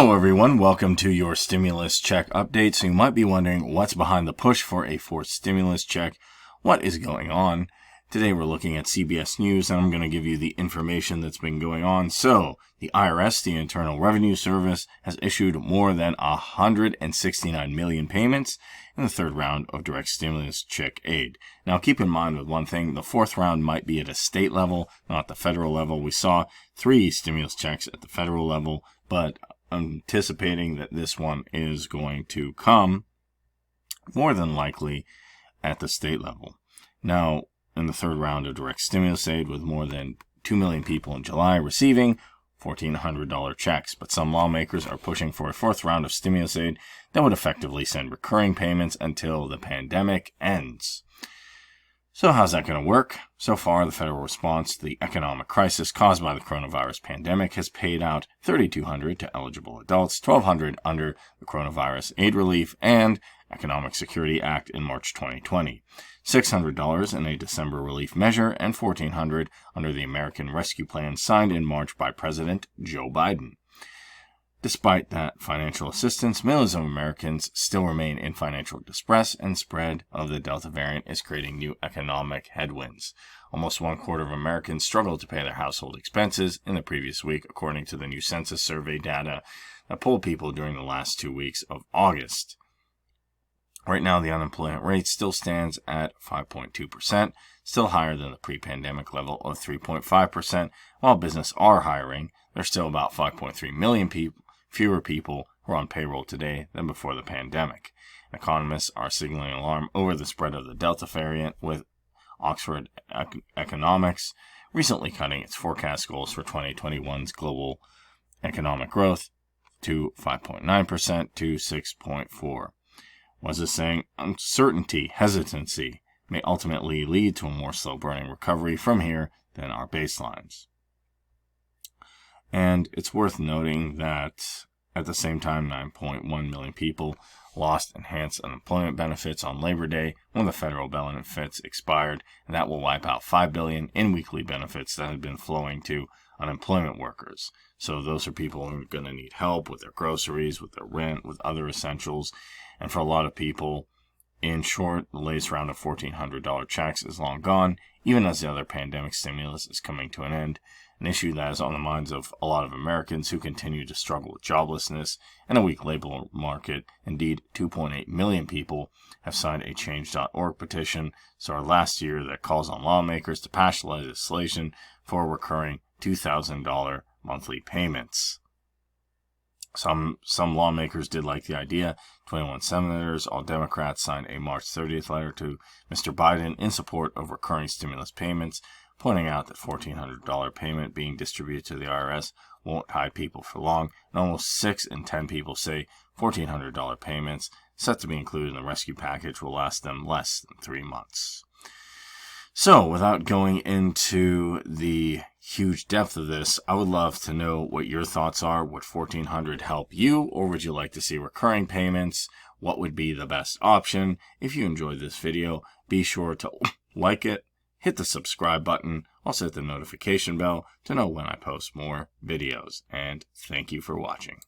Hello everyone, welcome to your stimulus check update. So you might be wondering what's behind the push for a fourth stimulus check. What is going on? Today we're looking at CBS News and I'm going to give you the information that's been going on. So the IRS, the Internal Revenue Service, has issued more than 169 million payments in the third round of direct stimulus check aid. Now keep in mind with one thing, the fourth round might be at a state level, not the federal level. We saw 3 stimulus checks at the federal level, but anticipating that this one is going to come more than likely at the state level. Now, in the third round of direct stimulus aid, with more than 2 million people in July receiving $1,400 checks, but some lawmakers are pushing for a fourth round of stimulus aid that would effectively send recurring payments until the pandemic ends. So how's that going to work? So far, the federal response to the economic crisis caused by the coronavirus pandemic has paid out $3,200 to eligible adults, $1,200 under the Coronavirus Aid Relief and Economic Security Act in March 2020, $600 in a December relief measure, and $1,400 under the American Rescue Plan signed in March by President Joe Biden. Despite that financial assistance, millions of Americans still remain in financial distress, and spread of the Delta variant is creating new economic headwinds. Almost 1/4 of Americans struggled to pay their household expenses in the previous week, according to the new census survey data that polled people during the last 2 weeks of August. Right now, the unemployment rate still stands at 5.2%, still higher than the pre-pandemic level of 3.5%. While businesses are hiring, there's still about 5.3 million fewer people who are on payroll today than before the pandemic. Economists are signaling alarm over the spread of the Delta variant, with Oxford Economics recently cutting its forecast goals for 2021's global economic growth to 5.9% to 6.4%. What's this saying? Uncertainty, hesitancy may ultimately lead to a more slow-burning recovery from here than our baselines. And it's worth noting that at the same time, 9.1 million people lost enhanced unemployment benefits on Labor Day when the federal benefits expired, and that will wipe out $5 billion in weekly benefits that had been flowing to unemployment workers. So those are people who are going to need help with their groceries, with their rent, with other essentials. And for a lot of people, in short, the latest round of $1,400 checks is long gone, even as the other pandemic stimulus is coming to an end, an issue that is on the minds of a lot of Americans who continue to struggle with joblessness and a weak labor market. Indeed, 2.8 million people have signed a Change.org petition, so our last year that calls on lawmakers to pass legislation for recurring $2,000 monthly payments. Some lawmakers did like the idea. 21 senators, all Democrats, signed a March 30th letter to Mr. Biden in support of recurring stimulus payments, pointing out that $1,400 payment being distributed to the IRS won't hide people for long, and almost 6 in 10 people say $1,400 payments set to be included in the rescue package will last them less than 3 months. So, without going into the huge depth of this, I would love to know what your thoughts are. Would $1,400 help you, or would you like to see recurring payments? What would be the best option? If you enjoyed this video, be sure to like it, hit the subscribe button, also hit the notification bell to know when I post more videos. And thank you for watching.